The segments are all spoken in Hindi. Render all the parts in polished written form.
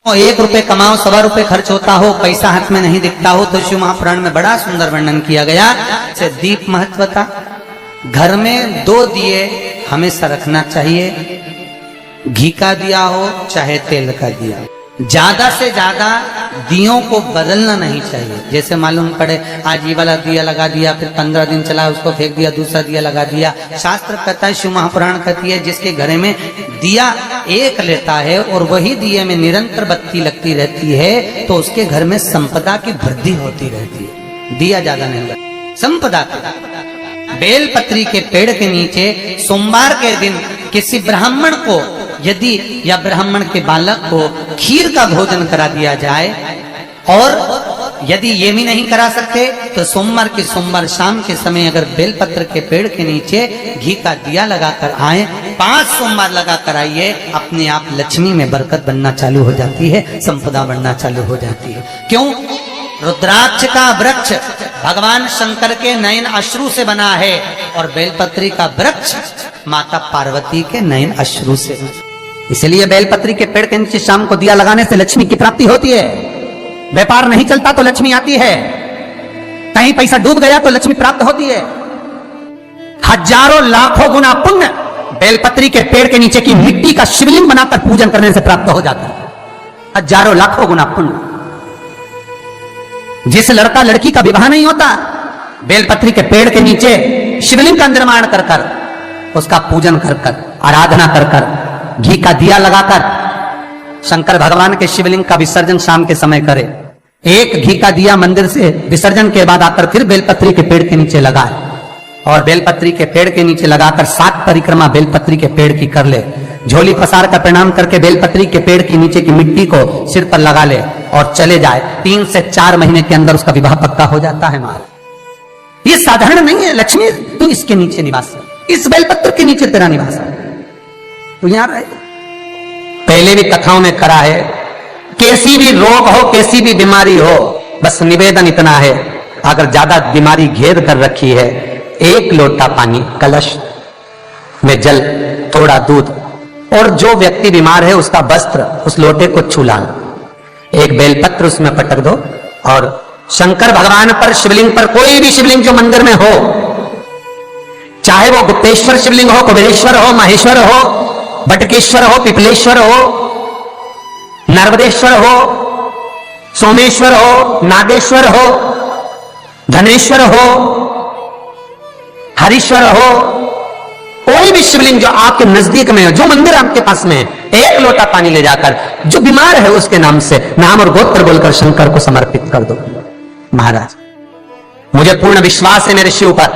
1 रुपए कमाओ, 1.25 रुपए खर्च होता हो, पैसा हाथ में नहीं दिखता हो, तो शिव महापुराण में बड़ा सुंदर वर्णन किया गया। से दीप महत्व का, घर में 2 दिए हमेशा रखना चाहिए, घी का दिया हो चाहे तेल का दिया। ज्यादा से ज्यादा दियों को बदलना नहीं चाहिए। जैसे मालूम पड़े आज ये वाला दिया लगा दिया, फिर 15 दिन चला उसको फेंक दिया, दूसरा दिया लगा दिया। शास्त्र कहता है, शिव महापुराण कहती है, जिसके घर में दिया एक लेता है और वही दिए में निरंतर बत्ती लगती रहती है, तो उसके घर में संपदा की वृद्धि होती रहती है। दिया ज्यादा नहीं लगता, संपदा की। बेलपत्री के पेड़ के नीचे सोमवार के दिन किसी ब्राह्मण को यदि या ब्राह्मण के बालक को खीर का भोजन करा दिया जाए, और यदि ये भी नहीं करा सकते तो सोमवार के सोमवार शाम के समय अगर बेलपत्र के पेड़ के नीचे घी का दिया लगाकर आए, 5 सोमवार लगाकर आइए, अपने आप लक्ष्मी में बरकत बनना चालू हो जाती है, संपदा बनना चालू हो जाती है। क्यों? रुद्राक्ष का वृक्ष भगवान शंकर के नयन अश्रु से बना है, और बेलपत्री का वृक्ष माता पार्वती के नयन अश्रु से। इसलिए बेलपत्री के पेड़ के नीचे शाम को दिया लगाने से लक्ष्मी की प्राप्ति होती है। व्यापार नहीं चलता तो लक्ष्मी आती है, कहीं पैसा डूब गया तो लक्ष्मी प्राप्त होती है। हजारों लाखों गुना पुण्य बेलपत्री के पेड़ के नीचे की मिट्टी का शिवलिंग बनाकर पूजन करने से प्राप्त हो जाता है। हजारों लाखों गुना पुण्य। जिस लड़का लड़की का विवाह नहीं होता, बेलपत्री के पेड़ के नीचे शिवलिंग का निर्माण कर कर, उसका पूजन कर कर, आराधना कर कर, घी का दिया लगाकर शंकर भगवान के शिवलिंग का विसर्जन शाम के समय करे। एक घी का दिया मंदिर से विसर्जन के बाद आकर फिर बेलपत्री के पेड़ के नीचे लगाए, और बेलपत्री के पेड़ के नीचे लगाकर 7 परिक्रमा बेलपत्री के पेड़ की कर ले। झोली पसार कर प्रणाम करके बेलपत्री के पेड़ के नीचे की मिट्टी को सिर पर लगा ले और चले जाए। 3 से 4 महीने के अंदर उसका विवाह पक्का हो जाता है। महाराज, ये साधारण नहीं है। लक्ष्मी तू इसके नीचे निवास, इस बेलपत्र के नीचे तेरा निवास है, तू यहां रहे। पहले भी कथाओं में करा है, कैसी भी रोग हो, कैसी भी बीमारी हो, बस निवेदन इतना है, अगर ज्यादा बीमारी घेर कर रखी है, 1 लोटा पानी, कलश में जल, थोड़ा दूध, और जो व्यक्ति बीमार है उसका वस्त्र उस लोटे को छूला, एक बेलपत्र उसमें पटक दो, और शंकर भगवान पर, शिवलिंग पर, कोई भी शिवलिंग जो मंदिर में हो, चाहे वो गुप्तेश्वर शिवलिंग हो, कुबेरेश्वर हो, महेश्वर हो, बटकेश्वर हो, पिपलेश्वर हो, नर्मदेश्वर हो, सोमेश्वर हो, नागेश्वर हो, धनेश्वर हो, हरीश्वर हो, कोई भी शिवलिंग जो आपके नजदीक में हो, जो मंदिर आपके पास में है, 1 लोटा पानी ले जाकर जो बीमार है उसके नाम से नाम और गोत्र बोलकर शंकर को समर्पित कर दो। महाराज, मुझे पूर्ण विश्वास है मेरे शिव पर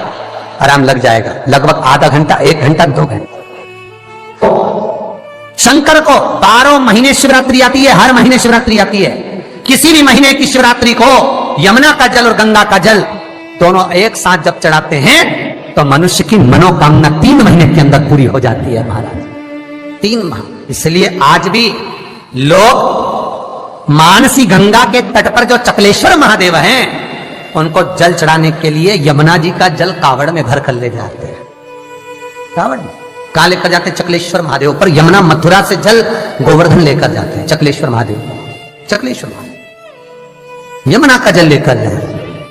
आराम लग जाएगा। लगभग आधा घंटा, 1 घंटा, 2 घंटा। शंकर को 12 महीने शिवरात्रि आती है, हर महीने शिवरात्रि आती है। किसी भी महीने की शिवरात्रि को यमुना का जल और गंगा का जल दोनों एक साथ जब चढ़ाते हैं तो मनुष्य की मनोकामना 3 महीने के अंदर पूरी हो जाती है। महाराज, 3 माह। इसलिए आज भी लोग मानसी गंगा के तट पर जो चकलेश्वर महादेव हैं, उनको जल चढ़ाने के लिए यमुना जी का जल कावड़ में भर कर ले जाते हैं। कावड़ कहां लेकर जाते हैं? चकलेश्वर महादेव पर। यमुना मथुरा से जल गोवर्धन लेकर जाते हैं, चकलेश्वर महादेव, चकलेश्वर महादेव यमुना का जल लेकर जाते हैं।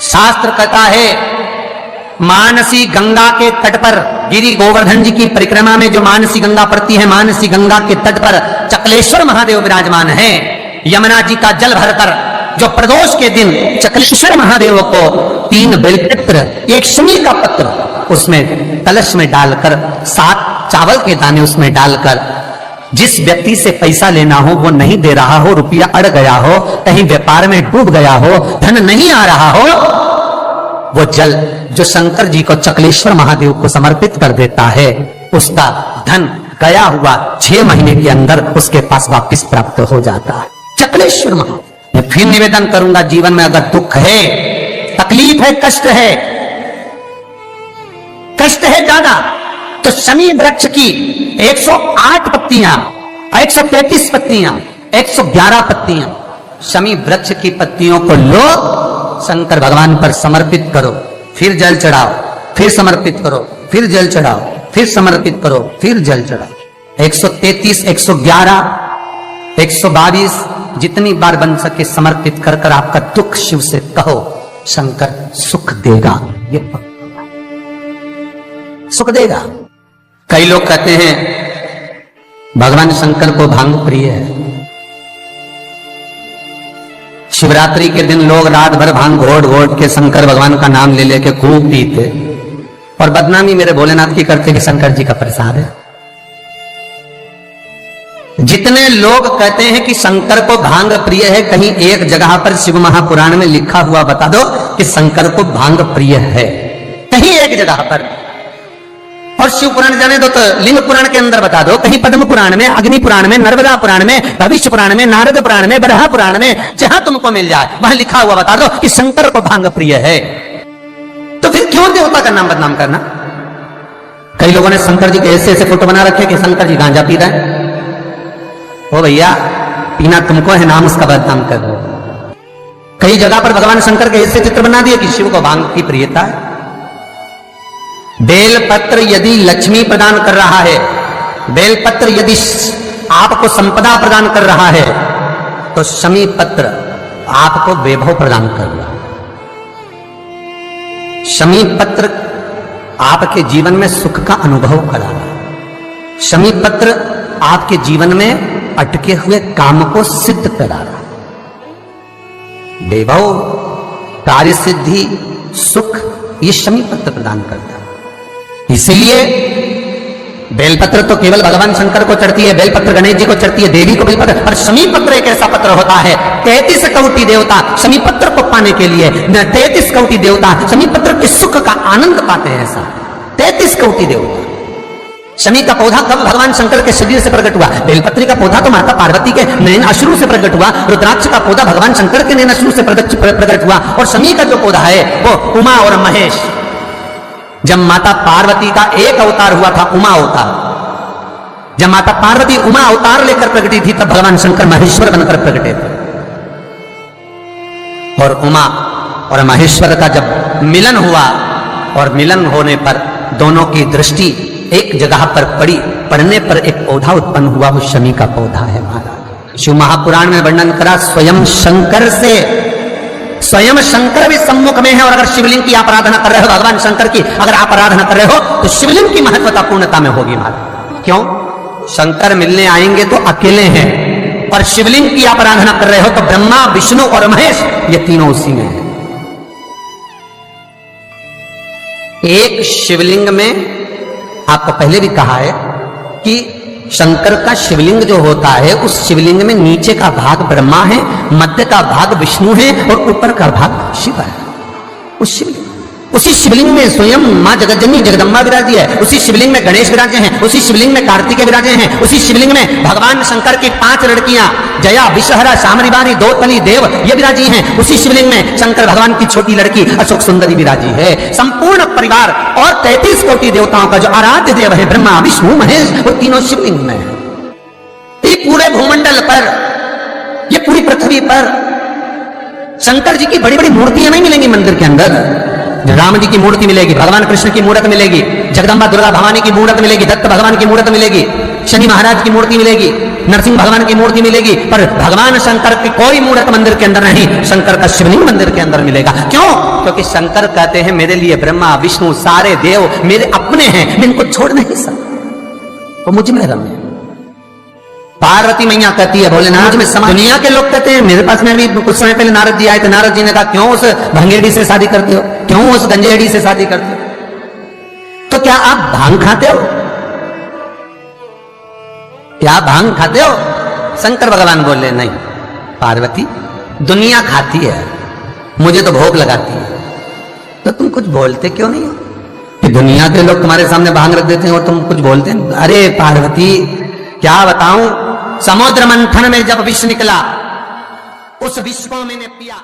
शास्त्र कहता है, मानसी गंगा के तट पर, गिरि गोवर्धन जी की परिक्रमा में जो मानसी गंगा पड़ती है, मानसी गंगा के तट पर चकलेश्वर महादेव विराजमान है। यमुना जी का जल भरकर जो प्रदोष के दिन चकलेश्वर महादेव को 3 बेलपत्र, 1 शमी का पत्र उसमें कलश में डालकर, 7 चावल के दाने उसमें डालकर, जिस व्यक्ति से पैसा लेना हो वो नहीं दे रहा हो, रुपया अड़ गया हो, कहीं व्यापार में डूब गया हो, धन नहीं आ रहा हो, वो जल जो शंकर जी को, चकलेश्वर महादेव को समर्पित कर देता है, उसका धन गया हुआ 6 महीने के अंदर उसके पास वापस प्राप्त हो जाता है। चकलेश्वर महादेव। मैं फिर निवेदन करूंगा, जीवन में अगर दुख है, तकलीफ है, कष्ट है ज्यादा, तो शमी वृक्ष की 108 पत्तियां, 133 पत्तियां, 111 पत्तियां, शमी वृक्ष की पत्तियों को लो, शंकर भगवान पर समर्पित करो, फिर जल चढ़ाओ, फिर समर्पित करो, फिर जल चढ़ाओ, फिर समर्पित करो, फिर जल चढ़ाओ। 133, 111 122 जितनी बार बन सके समर्पित कर कर आपका दुख शिव से कहो, शंकर सुख देगा, ये सुख देगा। कई लोग कहते हैं भगवान शंकर को भांग प्रिय है। शिवरात्रि के दिन लोग रात भर भांग घोट घोट के शंकर भगवान का नाम ले लेके खूब पीते और बदनामी मेरे भोलेनाथ की करते कि शंकर जी का प्रसाद है। जितने लोग कहते हैं कि शंकर को भांग प्रिय है, कहीं एक जगह पर शिव महापुराण में लिखा हुआ बता दो कि शंकर को भांग प्रिय है, कहीं एक जगह पर। और शिव पुराण जाने दो तो लिंग पुराण के अंदर बता दो, कहीं पद्म पुराण में, अग्नि पुराण में, नर्मदा पुराण में, भविष्य पुराण में, नारद पुराण में, बरहा पुराण में, जहां तुमको मिल जाए वहां लिखा हुआ बता दो कि शंकर को भांग प्रिय है। तो फिर क्यों देवता का नाम बदनाम करना? कई लोगों ने शंकर जी के ऐसे ऐसे फोटो बना रखे कि शंकर जी गांजा पी रहे हैं। ओ भैया, पीना तुमको है, नाम उसका बदनाम कर दो। कई जगह पर भगवान शंकर के ऐसे चित्र बना दिए कि शिव को भांग की प्रियता है। बेलपत्र यदि लक्ष्मी प्रदान कर रहा है, बेलपत्र यदि आपको संपदा प्रदान कर रहा है, तो शमी पत्र आपको वैभव प्रदान कर रहा है। शमी पत्र आपके जीवन में सुख का अनुभव करा रहा है। शमी पत्र आपके जीवन में अटके हुए काम को सिद्ध करा रहा है। वैभव, कार्य सिद्धि, सुख, ये शमी पत्र प्रदान करता है। इसीलिए बेलपत्र तो केवल भगवान शंकर को चढ़ती है, बेलपत्र गणेश जी को चढ़ती है, देवी को बेलपत्र, और शमी पत्र एक ऐसा पत्र होता है, 33 कोटि देवता शमी पत्र को पाने के लिए, 33 कोटि देवता शमी पत्र के सुख का आनंद पाते हैं। ऐसा 33 कोटि देवता। शमी का पौधा कब भगवान शंकर के शरीर से प्रकट हुआ? बेलपत्री का पौधा तो माता पार्वती के नैन अश्रु से प्रकट हुआ, रुद्राक्ष का पौधा भगवान शंकर के नैन अश्रु से प्रकट हुआ, और शमी का जो पौधा है वो उमा और महेश। जब माता पार्वती का एक अवतार हुआ था, उमा अवतार, जब माता पार्वती उमा अवतार लेकर प्रकटी थी, तब भगवान शंकर महेश्वर बनकर प्रकटे थे। और उमा और महेश्वर का जब मिलन हुआ, और मिलन होने पर दोनों की दृष्टि एक जगह पर पड़ी, पड़ने पर एक पौधा उत्पन्न हुआ, वो शमी का पौधा है महाराज। शिव महापुराण में वर्णन करा स्वयं शंकर से, स्वयं शंकर भी सम्मुख में है। और अगर शिवलिंग की आप आराधना कर रहे हो, भगवान शंकर की अगर आप आराधना कर रहे हो, तो शिवलिंग की महत्वता पूर्णता में होगी महाराज। क्यों? शंकर मिलने आएंगे तो अकेले हैं, और शिवलिंग की आप आराधना कर रहे हो तो ब्रह्मा, विष्णु और महेश, ये तीनों उसी में है। एक शिवलिंग में आपको पहले भी कहा है कि शंकर का शिवलिंग जो होता है, उस शिवलिंग में नीचे का भाग ब्रह्मा है, मध्य का भाग विष्णु है, और ऊपर का भाग शिव है। उसी शिवलिंग में स्वयं मां जगज्जननी जगदम्बा विराजी है, उसी शिवलिंग में गणेश विराजे हैं, उसी शिवलिंग में कार्तिकेय विराजे हैं, उसी शिवलिंग में भगवान शंकर की 5 लड़कियां जया, विषहरा, शामरीवारी, दौतली, देव, ये विराजी हैं। उसी शिवलिंग में शंकर भगवान की छोटी लड़की अशोक सुंदरी विराजी है। संपूर्ण परिवार और 33 कोटि देवताओं का जो आराध्य देव है ब्रह्मा, विष्णु, महेश, वो तीनों शिवलिंग में है। ये पूरे भूमंडल पर, ये पूरी पृथ्वी पर शंकर जी की बड़ी बड़ी मूर्तियां नहीं मिलेंगी मंदिर के अंदर। राम जी की मूर्ति मिलेगी, भगवान कृष्ण की मूर्त मिलेगी, जगदम्बा दुर्गा भवानी की मूर्त मिलेगी, दत्त भगवान की मूर्त मिलेगी, शनि महाराज की मूर्ति मिलेगी, नरसिंह भगवान की मूर्ति मिलेगी, पर भगवान शंकर की कोई मूर्त मंदिर के अंदर नहीं। शंकर का शिवलिंग मंदिर के अंदर मिलेगा। क्यों? क्योंकि शंकर कहते हैं मेरे लिए ब्रह्मा, विष्णु, सारे देव मेरे अपने हैं, मैं इनको छोड़ नहीं सकता, वो मुझ में रमे। पार्वती मैया कहती है भोलेनाथ में समा। दुनिया के लोग कहते हैं, मेरे पास में भी कुछ समय पहले नारद जी आए थे, नारद जी ने कहा क्यों उस भंगेड़ी से शादी करते हो, क्यों उस गंजेड़ी से शादी करते हो? तो क्या आप भांग खाते हो? क्या भांग खाते हो? शंकर भगवान बोले नहीं पार्वती, दुनिया खाती है, मुझे तो भोग लगाती है। तो तुम कुछ बोलते क्यों नहीं हो कि दुनिया के लोग तुम्हारे सामने भांग रख देते हैं और तुम कुछ बोलते हैं? अरे पार्वती, क्या बताऊं, समुद्र मंथन में जब विष निकला, उस विष को मैंने पिया।